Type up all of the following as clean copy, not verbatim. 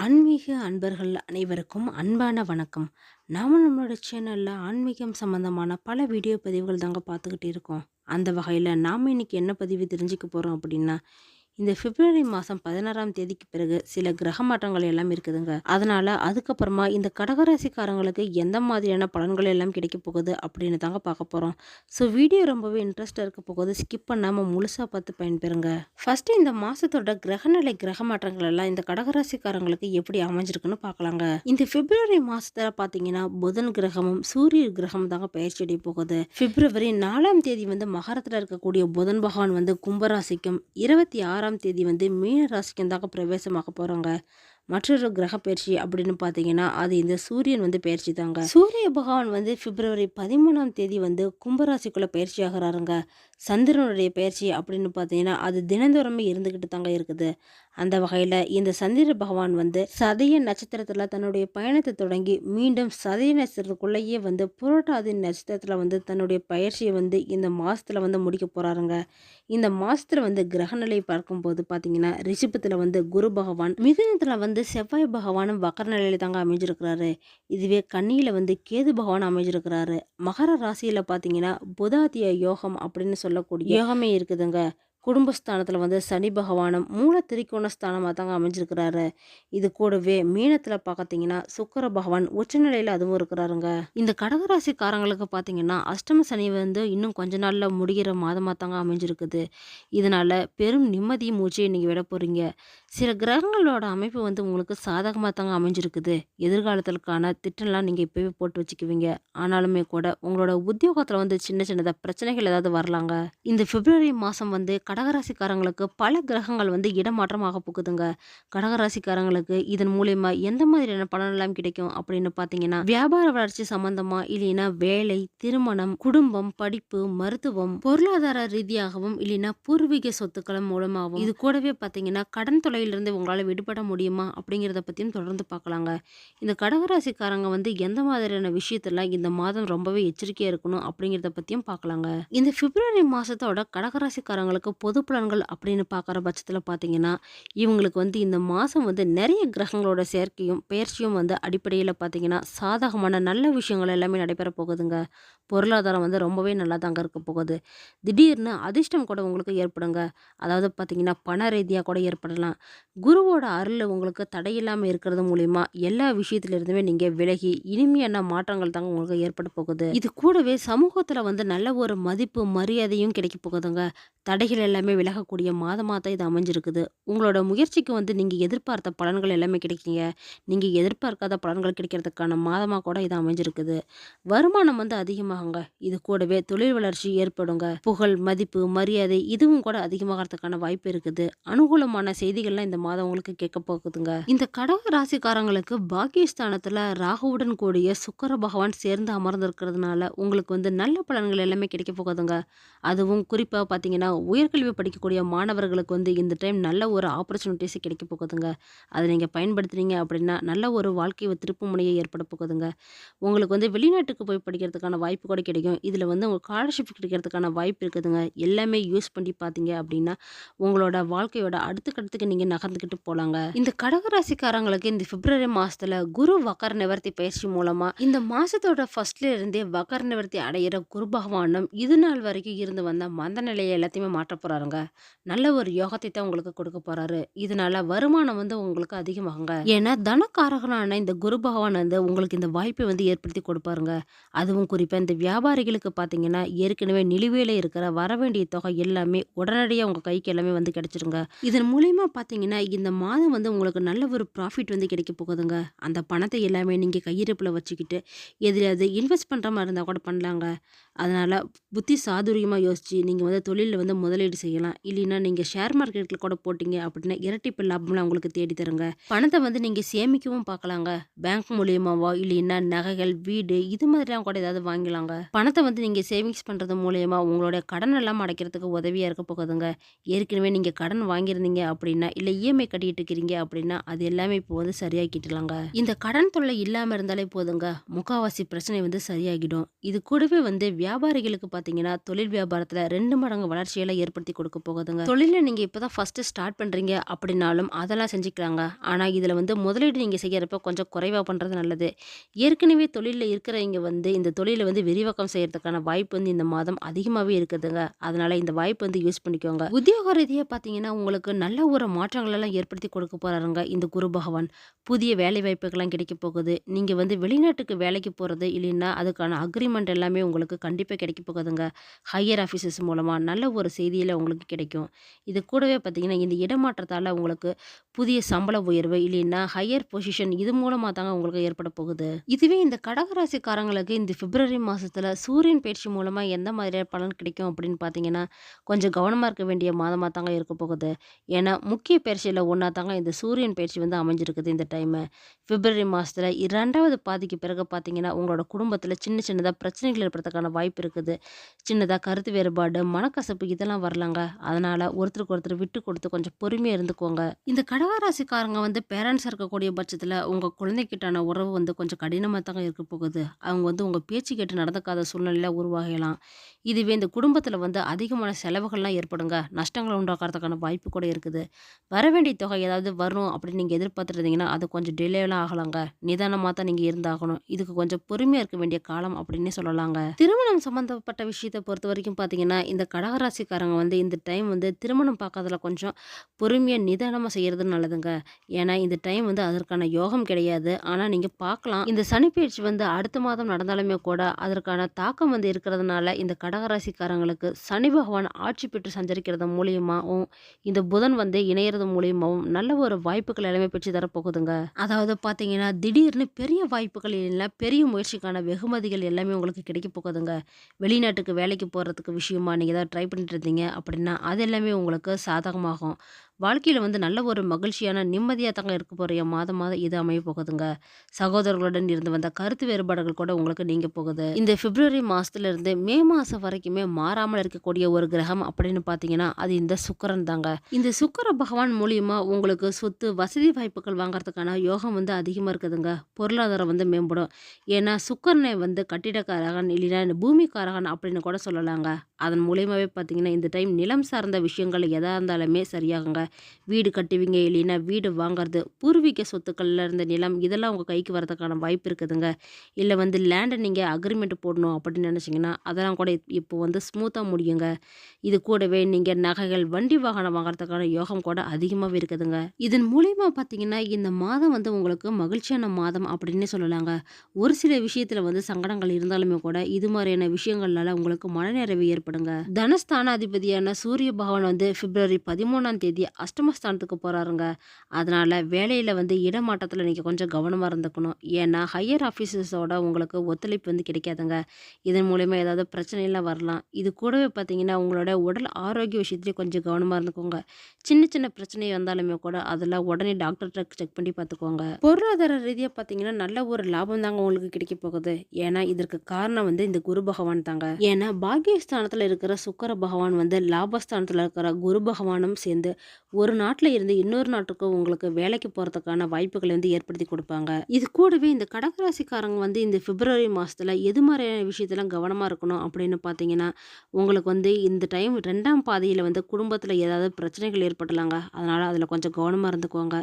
ஆன்மீக அன்பர்கள் அனைவருக்கும் அன்பான வணக்கம். நாம நம்மளோட சேனல்ல ஆன்மீகம் சம்பந்தமான பல வீடியோ பதிவுகள் தாங்க பார்த்துக்கிட்டு இருக்கோம். அந்த வகையில நாம இன்னைக்கு என்ன பதிவு தெரிஞ்சுக்க போறோம் அப்படின்னா, இந்த பிப்ரவரி மாதம் 16ஆம் தேதிக்கு பிறகு சில கிரக மாற்றங்கள் எல்லாம் இருக்குதுங்க. அதனால அதுக்கப்புறமா இந்த கடகராசிக்காரங்களுக்கு எந்த மாதிரியான பலன்கள் எல்லாம் கிடைக்க போகுது அப்படின்னு தாங்க பார்க்க போறோம். ஸோ வீடியோ ரொம்பவே இன்ட்ரெஸ்டாக இருக்க போகுது. ஸ்கிப் பண்ணாமல் முழுசாக பார்த்து பயன்பெறுங்க. ஃபர்ஸ்ட் இந்த மாசத்தோட கிரகநிலை கிரக மாற்றங்கள் எல்லாம் இந்த கடகராசிக்காரங்களுக்கு எப்படி அமைஞ்சிருக்குன்னு பார்க்கலாங்க. இந்த பிப்ரவரி மாசத்துல பார்த்தீங்கன்னா புதன் கிரகமும் சூரிய கிரகம் தாங்க பயிற்சி அடைய போகுது. பிப்ரவரி 4ஆம் தேதி வந்து மகரத்தில் இருக்கக்கூடிய புதன் பகவான் வந்து கும்பராசிக்கும் 26ஆம் தேதி வந்து மீன ராசிக்கும் தாங்க பிரவேசமாக போறாங்க. மற்றொரு கிரக பயிற்சி அப்படின்னு பார்த்தீங்கன்னா அது இந்த சூரியன் வந்து பயிற்சி தாங்க. சூரிய பகவான் வந்து பிப்ரவரி 13ஆம் தேதி வந்து கும்பராசிக்குள்ள பயிற்சி ஆகிறாருங்க. சந்திரனுடைய பயிற்சி அப்படின்னு பார்த்தீங்கன்னா அது தினந்தோறுமே இருந்துக்கிட்டு தாங்க இருக்குது. அந்த வகையில் இந்த சந்திர பகவான் வந்து சதய நட்சத்திரத்தில் தன்னுடைய பயணத்தை தொடங்கி மீண்டும் சதய நட்சத்திரத்துக்குள்ளேயே வந்து புரட்டாதி நட்சத்திரத்தில் வந்து தன்னுடைய பயிற்சியை வந்து இந்த மாதத்தில் வந்து முடிக்க போகிறாருங்க. இந்த மாதத்தில் வந்து கிரகநிலை பார்க்கும்போது பார்த்தீங்கன்னா ரிஷபத்தில் வந்து குரு பகவான், மிதுனத்தில் வந்து செவ்வாய் பகவானும் வக்கர நிலையில தாங்க அமைஞ்சிருக்கிறாரு. இதுவே கன்னியில் வந்து கேது பகவான் அமைஞ்சிருக்கிறாரு. மகர ராசியில் பார்த்தீங்கன்னா புதாதிய யோகம் அப்படின்னு சொல்லக்கூடிய யோகமே இருக்குதுங்க. குடும்பஸ்தானத்தில் வந்து சனி பகவானும் மூல திரிகோண ஸ்தானமாக தாங்க அமைஞ்சிருக்கிறாரு. இது கூடவே மீனத்தில் பார்த்தீங்கன்னா சுக்கிர பகவான் உச்சநிலையில் அதுவும் இருக்கிறாருங்க. இந்த கடகராசிக்காரங்களுக்கு பார்த்தீங்கன்னா அஷ்டம சனி வந்து இன்னும் கொஞ்ச நாளில் முடிகிற மாதமாக தாங்க அமைஞ்சிருக்குது. இதனால பெரும் நிம்மதி மூச்சையை நீங்கள் விட போறீங்க. சில கிரகங்களோட அமைப்பு வந்து உங்களுக்கு சாதகமாக தாங்க அமைஞ்சிருக்குது. எதிர்காலத்திற்கான திட்டம்லாம் நீங்கள் இப்போவே போட்டு வச்சுக்குவீங்க. ஆனாலுமே கூட உங்களோட உத்தியோகத்தில் வந்து சின்ன சின்னதாக பிரச்சனைகள் ஏதாவது வரலாங்க. இந்த பிப்ரவரி மாதம் வந்து கடகராசிக்காரங்களுக்கு பல கிரகங்கள் வந்து இடமாற்றமாக போகுதுங்க. கடகராசிக்காரங்களுக்கு இதன் மூலயமா எந்த மாதிரியான பலன் எல்லாம் கிடைக்கும் அப்படின்னு பார்த்தீங்கன்னா வியாபார வளர்ச்சி சம்பந்தமா, இல்லைன்னா வேலை, திருமணம், குடும்பம், படிப்பு, மருத்துவம், பொருளாதார ரீதியாகவும், இல்லைன்னா பூர்வீக சொத்துக்கள் மூலமாகவும், இது கூடவே பார்த்தீங்கன்னா கடன் தொல்லையிலிருந்து உங்களால் விடுபட முடியுமா அப்படிங்கிறத பற்றியும் தொடர்ந்து பார்க்கலாங்க. இந்த கடகராசிக்காரங்க வந்து எந்த மாதிரியான விஷயத்துல இந்த மாதம் ரொம்பவே எச்சரிக்கையா இருக்கணும் அப்படிங்கிறத பற்றியும் பார்க்கலாங்க. இந்த பிப்ரவரி மாதத்தோட கடகராசிக்காரங்களுக்கு பொது பலன்கள் அப்படின்னு பார்க்குற பட்சத்தில் பார்த்தீங்கன்னா இவங்களுக்கு வந்து இந்த மாதம் வந்து நிறைய கிரகங்களோட சேர்க்கையும் பயிற்சியும் வந்து அடிப்படையில் பார்த்தீங்கன்னா சாதகமான நல்ல விஷயங்கள் எல்லாமே நடைபெற போகுதுங்க. பொருளாதாரம் வந்து ரொம்பவே நல்லா தாங்க இருக்க போகுது. திடீர்னு அதிர்ஷ்டம் கூட உங்களுக்கு ஏற்படுங்க. அதாவது பார்த்தீங்கன்னா பண ரீதியாக கூட ஏற்படலாம். குருவோட அருள் உங்களுக்கு தடையில்லாமல் இருக்கிறது மூலிமா எல்லா விஷயத்திலிருந்துமே நீங்கள் விலகி இனிமையான மாற்றங்கள் தாங்க உங்களுக்கு ஏற்பட போகுது. இது கூடவே சமூகத்தில் வந்து நல்ல ஒரு மதிப்பு மரியாதையும் கிடைக்க போகுதுங்க. தடைகள் எல்லாமே விலகக்கூடிய மாதமாக தான் இது அமைஞ்சிருக்குது. உங்களோட முயற்சிக்கு வந்து நீங்கள் எதிர்பார்த்த பலன்கள் எல்லாமே கிடைக்குங்க. நீங்கள் எதிர்பார்க்காத பலன்கள் கிடைக்கிறதுக்கான மாதமாக கூட இது அமைஞ்சிருக்குது. வருமானம் வந்து அதிகமாகுங்க. இது கூடவே தொழில் வளர்ச்சி ஏற்படுங்க. புகழ், மதிப்பு, மரியாதை இதுவும் கூட அதிகமாகறதுக்கான வாய்ப்பு இருக்குது. அனுகூலமான செய்திகள்லாம் இந்த மாதம் உங்களுக்கு கேட்க போகுதுங்க. இந்த கடக ராசிக்காரங்களுக்கு பாக்கியஸ்தானத்துல ராகுவுடன் கூடிய சுக்கிர பகவான் சேர்ந்து அமர்ந்திருக்கிறதுனால உங்களுக்கு வந்து நல்ல பலன்கள் எல்லாமே கிடைக்க போகுதுங்க. அதுவும் குறிப்பா பார்த்தீங்கன்னா உயர்கல்வி படிக்கக்கூடிய மாணவர்களுக்கு வந்து இந்த டைம் நல்ல ஒரு ஆப்பர்ச்சுனிட்டிஸ் கிடைக்க போகுதுங்க. அதை நீங்கள் பயன்படுத்துனீங்க அப்படின்னா நல்ல ஒரு வாழ்க்கை திருப்பு முனையை ஏற்பட போகுதுங்க. உங்களுக்கு வந்து வெளிநாட்டுக்கு போய் படிக்கிறதுக்கான வாய்ப்பு கூட கிடைக்கும். இதில் வந்து உங்களுக்கு ஸ்காலர்ஷிப் கிடைக்கிறதுக்கான வாய்ப்பு இருக்குதுங்க. எல்லாமே யூஸ் பண்ணி பார்த்தீங்க அப்படின்னா உங்களோட வாழ்க்கையோட அடுத்த கட்டத்துக்கு நீங்கள் நகர்ந்துக்கிட்டு போகலாங்க. இந்த கடகராசிக்காரங்களுக்கு இந்த பிப்ரவரி மாதத்தில் குரு வக்கர நிவர்த்தி பயிற்சி மூலமாக இந்த மாதத்தோட ஃபர்ஸ்ட்ல இருந்தே வக்கர நிவர்த்தி அடையிற குரு பகவானும் இது நாள் வரைக்கும் இருந்து வந்த மந்த நிலையை எல்லாத்தையுமே மாற்ற போறாருங்க. நல்ல ஒரு யோகத்தை தான் உங்களுக்கு கொடுக்க போறாரு. இதனால வருமானம் வந்து உங்களுக்கு அதிகமாகுங்க. ஏன்னா தனக்காரகனான இந்த குரு பகவான் வந்து உங்களுக்கு இந்த வாய்ப்பை வந்து ஏற்படுத்தி கொடுப்பாருங்க. அதுவும் குறிப்பாக இந்த வியாபாரிகளுக்கு பார்த்தீங்கன்னா ஏற்கனவே நிலுவையில் இருக்கிற வரவேண்டிய தொகை எல்லாமே உடனடியாக உங்கள் கைக்கு எல்லாமே வந்து கிடைச்சிருங்க. இதன் மூலியமா பார்த்தீங்கன்னா இந்த மாதம் வந்து உங்களுக்கு நல்ல ஒரு ப்ராஃபிட் வந்து கிடைக்க போகுதுங்க. அந்த பணத்தை எல்லாமே நீங்கள் கையிருப்பில் வச்சுக்கிட்டு எதிலாவது இன்வெஸ்ட் பண்ணுற மாதிரி இருந்தால் கூட பண்ணலாங்க. அதனால் புத்தி சாதுரியமாக யோசித்து நீங்கள் வந்து தொழிலில் வந்து முதலீடு செய்யலாம். இல்லைன்னா நீங்கள் ஷேர் மார்க்கெட்டில் கூட போட்டிங்க அப்படின்னா இரட்டிப்பு லாபம்லாம் உங்களுக்கு தேடி தருங்க. பணத்தை வந்து நீங்கள் சேமிக்கவும் பார்க்கலாங்க. பேங்க் மூலியமாவோ இல்லைன்னா நகைகள், வீடு இது மாதிரிலாம் கூட ஏதாவது வாங்கலாங்க. பணத்தை வந்து நீங்கள் சேவிங்ஸ் பண்ணுறது மூலயமா உங்களுடைய கடன் எல்லாம் அடைக்கிறதுக்கு உதவியாக இருக்க போகுதுங்க. ஏற்கனவே நீங்கள் கடன் வாங்கியிருந்தீங்க அப்படின்னா இல்லை இஎம்ஐ கட்டிட்டு இருக்கிறீங்க அப்படின்னா அது எல்லாமே இப்போ வந்து சரியாக்கிட்டலாங்க. இந்த கடன் தொல்லை இல்லாமல் இருந்தாலே போதுங்க முக்காவாசி பிரச்சனை வந்து சரியாகிடும். இது கூடவே வந்து வியாபாரிகளுக்கு பார்த்தீங்கன்னா, தொழில் வியாபாரத்தில 2 மடங்கு வளர்ச்சியெல்லாம் ஏற்படுத்தி கொடுக்க போகுதுங்க. தொழில நீங்க இப்ப தான் ஃபர்ஸ்ட்டு ஸ்டார்ட் பண்றீங்க அப்படின்னாலும், அதெல்லாம் செஞ்சுக்கலாங்க. ஆனா, இதில வந்து முதலீடு நீங்க செய்யறப்ப கொஞ்சம் குறைவா பண்றது நல்லது. ஏற்கனவே தொழில்ல இருக்கிறவைங்க வந்து இந்த தொழில வந்து விரிவாக்கம் செய்றதுக்கான வாய்ப்பு வந்து இந்த மாதம் அதிகமாவே இருக்குதுங்க. அதனால இந்த வாய்ப்பு வந்து யூஸ் பண்ணிக்கோங்க. உத்தியோக ரீதியா பார்த்தீங்கன்னா, உங்களுக்கு நல்ல ஒரு மாற்றங்களெல்லாம் ஏற்படுத்தி கொடுக்க போறாருங்க இந்த குரு பகவான். புதிய வேலை வாய்ப்புகள்லாம் கிடைக்க போகுது. நீங்க வந்து வெளிநாட்டுக்கு வேலைக்கு போறது இல்லைன்னா, அதுக்கான அக்ரீமெண்ட் எல்லாமே உங்களுக்கு கண்டிப்பா கிடைக்க போகுதுங்க. ஹையர் ஆஃபீசர்ஸ் மூலமா நல்ல ஒரு செய்தியில உங்களுக்கு கிடைக்கும். இது கூடவே பார்த்தீங்கன்னா, இந்த இடமாற்றத்தால உங்களுக்கு புதிய சம்பள உயர்வு இல்லைன்னா, ஹையர் பொசிஷன் இது மூலமா தாங்க உங்களுக்கு ஏற்பட போகுது. இதுவே இந்த கடகராசிக்காரங்களுக்கு இந்த பிப்ரவரி மாசத்துல சூரியன் பயிற்சி மூலமா எந்த மாதிரியான பலன் கிடைக்கும் அப்படின்னு பார்த்தீங்கன்னா, கொஞ்சம் கவனமா இருக்க வேண்டிய மாதமா தாங்க இருக்க போகுது. ஏன்னா, முக்கிய பயிற்சியில ஒண்ணா தாங்க இந்த சூரியன் பயிற்சி வந்து அமைஞ்சிருக்குது இந்த டைமு. பிப்ரவரி மாசத்துல 2வது பாதிக்கு பிறகு பார்த்தீங்கன்னா, உங்களோட குடும்பத்தில சின்ன சின்னதா பிரச்சனைகள் ஏற்படுறதுக்கான வாய்ப்பு இருக்குது. சின்னதா கருத்து வேறுபாடு, மனக்கசப்பு இதெல்லாம் வரலாங்க. அதனால ஒருத்தருக்கு ஒருத்தர் விட்டு கொடுத்து கொஞ்சம் பொறுமையா இருந்துக்கோங்க. இந்த கடகராசிக்காரங்க வந்து பேரண்ட்ஸா இருக்கக்கூடிய பட்சத்தில, உங்க குழந்தைகிட்டான உறவு வந்து கொஞ்சம் கடினமா தாங்க இருக்க போகுது. அவங்க வந்து உங்க பேச்சு கேட்டு நடந்துக்காத சூழ்நிலையில உருவாகலாம். இதுவே இந்த குடும்பத்தில வந்து அதிகமான செலவுகள்லாம் ஏற்படுங்க. நஷ்டங்கள உண்டாக்குறதுக்கான வாய்ப்பு கூட இருக்குது. வரவேண்டிய தொகை ஏதாவது வரும் அப்படின்னு நீங்க எதிர்பார்த்துட்டு இருந்தீங்கன்னா, அது கொஞ்சம் டிலேலாம் ஆகலாங்க. நிதானமா தான் நீங்க இருந்தாகணும். இதுக்கு கொஞ்சம் பொறுமையா இருக்க வேண்டிய காலம் அப்படின்னே சொல்லலாங்க. திருமணம் சம்மந்தப்பட்ட விஷயத்த பொறுத்தவரைக்கும் பார்த்தீங்கன்னா, இந்த கடகராசிக்காரங்க வந்து இந்த டைம் வந்து திருமணம் பார்க்கறதுல கொஞ்சம் பொறுமையா, நிதானமா செய்றது நல்லதுங்க. ஏன்னா, இந்த டைம் வந்து அதற்கான யோகம் கிடையாது. ஆனா, நீங்க பார்க்கலாம். இந்த சனிப்பெயர்ச்சி வந்து அடுத்த மாதம் நடந்தாலுமே கூட, அதற்கான தாக்கம் வந்து இருக்கிறதுனால, இந்த கடகராசிக்காரங்களுக்கு சனி பகவான் ஆட்சி பெற்று சஞ்சரிக்கிறது மூலியமாவும், இந்த புதன் வந்து இணையறது மூலியமாவும் நல்ல ஒரு வாய்ப்புகள் எல்லாமே பெற்று தரப்போகுதுங்க. அதாவது பார்த்தீங்கன்னா, திடீர்னு பெரிய வாய்ப்புகள் இல்ல, பெரிய முயற்சிக்கான வெகுமதிகள் எல்லாமே உங்களுக்கு கிடைக்க போகுதுங்க. வெளிநாட்டுக்கு வேலைக்கு போறதுக்கு விஷயமா நீங்க ஏதாவது ட்ரை பண்ணிட்டு இருந்தீங்க அப்படின்னா, அது எல்லாமே உங்களுக்கு சாதகமாகும். வாழ்க்கையில வந்து நல்ல ஒரு மகிழ்ச்சியான, நிம்மதியா தாங்க இருக்க போற மாதமா இது அமைய போகுதுங்க. சகோதரர்களுடன் இருந்து வந்த கருத்து வேறுபாடுகள் கூட உங்களுக்கு நீங்க போகுது. இந்த பிப்ரவரி மாசத்துல இருந்து மே மாசம் வரைக்குமே மாறாமல் இருக்கக்கூடிய ஒரு கிரகம் அப்படின்னு பார்த்தீங்கன்னா, அது இந்த சுக்கிரன் தாங்க. இந்த சுக்கிர பகவான் மூலியமா உங்களுக்கு சொத்து, வசதி வாய்ப்புகள் வாங்குறதுக்கான யோகம் வந்து அதிகமா இருக்குதுங்க. பொருளாதாரம் வந்து மேம்படும். ஏன்னா, சுக்கிரனை வந்து கட்டிடக்காரகன் இல்லைன்னா இந்த பூமிக்காரகன் அப்படின்னு கூட சொல்லலாங்க. அதன் மூலியமாவே பார்த்தீங்கன்னா, இந்த டைம் நிலம் சார்ந்த விஷயங்கள் எதா இருந்தாலுமே சரியாகுங்க. வீடு கட்டுவீங்க இல்லைன்னா வீடு வாங்குறது, பூர்வீக சொத்துக்கள்ல இருந்த நிலம் இதெல்லாம் உங்க கைக்கு வரதுக்கான வாய்ப்பு இருக்குதுங்க. இல்ல வந்து லேண்ட நீங்க அக்ரிமெண்ட் போடணும் அப்படின்னு நினைச்சீங்கன்னா, அதெல்லாம் கூட இப்போ வந்து ஸ்மூத்தா முடியுங்க. இது கூடவே நீங்க நகைகள், வண்டி வாகனம் வாங்குறதுக்கான யோகம் கூட அதிகமாவே இருக்குதுங்க. இதன் மூலியமா பார்த்தீங்கன்னா, இந்த மாதம் வந்து உங்களுக்கு மகிழ்ச்சியான மாதம் அப்படின்னே சொல்லலாங்க. ஒரு சில விஷயத்துல வந்து சங்கடங்கள் இருந்தாலுமே கூட, இது மாதிரியான விஷயங்கள்னால உங்களுக்கு மனநிறைவு ஏற்படுங்க. தனஸ்தானாதிபதியான சூரிய பகவான் வந்து பிப்ரவரி 13ஆம் தேதி அஷ்டமஸ்தானத்துக்கு போறாருங்க. அதனால வேலையில வந்து இடமாற்றத்துல நீங்க கொஞ்சம் கவனமா இருந்துக்கணும். ஏன்னா, ஹையர் ஆஃபீஸர்ஸோட உங்களுக்கு ஒத்துழைப்பு வந்து கிடைக்காதுங்க. இதன் மூலியமா ஏதாவது பிரச்சனைலாம் வரலாம். இது கூடவே பார்த்தீங்கன்னா, உங்களோட உடல் ஆரோக்கிய விஷயத்திலயும் கொஞ்சம் கவனமா இருந்துக்கோங்க. சின்ன சின்ன பிரச்சனை வந்தாலுமே கூட அதெல்லாம் உடனே டாக்டர்ட்ட செக் பண்ணி பார்த்துக்கோங்க. பொருளாதார ரீதியா பார்த்தீங்கன்னா, நல்ல ஒரு லாபம் தாங்க உங்களுக்கு கிடைக்க போகுது. ஏன்னா, இதற்கு காரணம் வந்து இந்த குரு பகவான் தாங்க. ஏன்னா, பாக்கியஸ்தானத்துல இருக்கிற சுக்கிர பகவான் வந்து லாபஸ்தானத்துல இருக்கிற குரு பகவானும் சேர்ந்து ஒரு நாட்டுல இருந்து இன்னொரு நாட்டுக்கு உங்களுக்கு வேலைக்கு போறதுக்கான வாய்ப்புகளை வந்து ஏற்படுத்தி கொடுப்பாங்க. இது கூடவே இந்த கடகராசிக்காரங்க வந்து இந்த பிப்ரவரி மாசத்துல எது மாதிரியான விஷயத்தெல்லாம் கவனமா இருக்கணும் அப்படின்னு பார்த்தீங்கன்னா, உங்களுக்கு வந்து இந்த டைம் 2ஆம் பாதியில வந்து குடும்பத்துல ஏதாவது பிரச்சனைகள் ஏற்படலாங்க. அதனால அதுல கொஞ்சம் கவனமா இருந்துக்கோங்க.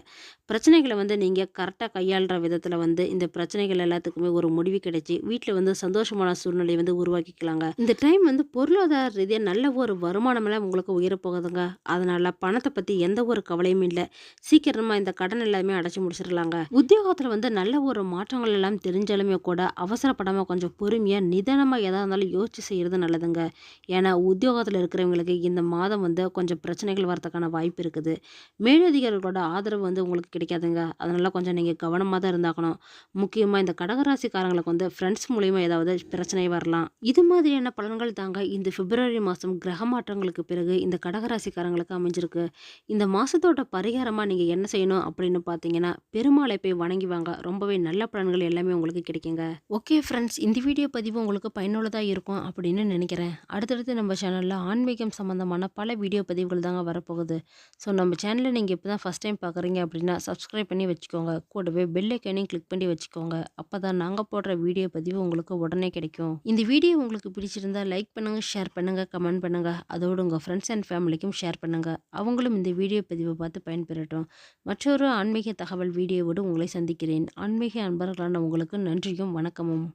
பிரச்சனைகள வந்து நீங்க கரெக்ட்டா கையாள்ற விதத்துல வந்து இந்த பிரச்சனைகள் எல்லாத்துக்குமே ஒரு முடிவு கிடைச்சு, வீட்ல வந்து சந்தோஷமான சூழ்நிலைய வந்து உருவாக்கிக்கலாங்க. இந்த டைம் வந்து பொருளாதார ரீதியா நல்ல ஒரு வருமானமெல்லாம் உங்களுக்கு உயரப் போகுதுங்க. அதனால பணத்த பத்தி எந்த ஒரு கவலையும் இல்ல. சீக்கிரமா இந்த கடன் எல்லாமே அடைச்சு முடிச்சிடலாங்க. உத்தியோகத்துல வந்து நல்ல ஒரு மாற்றங்கள் எல்லாம் தெரிஞ்சாலுமே கூட, அவசரப்படாம கொஞ்சம் பொறுமையா, நிதானமா எதா இருந்தாலும் யோசிச்சு செய்யறது நல்லதுங்க. ஏன்னா, உத்தியோகத்துல இருக்கிறவங்களுக்கு இந்த மாதம் வந்து கொஞ்சம் பிரச்சனைகள் வரதுக்கான வாய்ப்பு இருக்குது. மேலதிகாரிகளோட ஆதரவு வந்து உங்களுக்கு கிடைக்காதுங்க. அதனால கொஞ்சம் நீங்க கவனமா தான் இருந்தாகணும். முக்கியமா இந்த கடகராசிக்காரங்களுக்கு வந்து ஃப்ரெண்ட்ஸ் மூலியமா ஏதாவது பிரச்சனை வரலாம். இது மாதிரியான பலன்கள் தாங்க இந்த பிப்ரவரி மாசம் கிரக மாற்றங்களுக்கு பிறகு இந்த கடகராசிக்காரங்களுக்கு அமைஞ்சிருக்கு. இந்த மாசத்தோட பரிகாரமா நீங்க என்ன செய்யணும் அப்படின்னு பார்த்தீங்கன்னா, பெருமாளை போய் வணங்கி வாங்க. ரொம்பவே நல்ல பலன்கள் எல்லாமே உங்களுக்கு கிடைக்குங்க. ஓகே ஃப்ரெண்ட்ஸ், இந்த வீடியோ பதிவு உங்களுக்கு பயனுள்ளதா இருக்கும் அப்படின்னு நினைக்கிறேன். அடுத்தடுத்து நம்ம சேனல்ல ஆன்மீகம் சம்மந்தமான பல வீடியோ பதிவுகள் தாங்க வரப்போகுது. ஸோ நம்ம சேனல நீங்க இப்ப தான் ஃபர்ஸ்ட் டைம் பார்க்குறீங்க அப்படின்னா, சப்ஸ்கிரைப் பண்ணி வச்சுக்கோங்க. கூடவே பெல் ஐக்கானையும் கிளிக் பண்ணி வச்சுக்கோங்க. அப்பதான் நாங்க போடுற வீடியோ பதிவு உங்களுக்கு உடனே கிடைக்கும். இந்த வீடியோ உங்களுக்கு பிடிச்சிருந்தா லைக் பண்ணுங்க, ஷேர் பண்ணுங்க, கமெண்ட் பண்ணுங்க. அதோடு உங்க ஃப்ரெண்ட்ஸ் அண்ட் ஃபேமிலிக்கும் ஷேர் பண்ணுங்க. அவங்களும் இந்த வீடியோ பதிவை பார்த்து பயன்பெறட்டும். மற்றொரு ஆன்மீக தகவல் வீடியோவோடு உங்களை சந்திக்கிறேன். ஆன்மீக அன்பர்களான உங்களுக்கு நன்றியும் வணக்கமும்.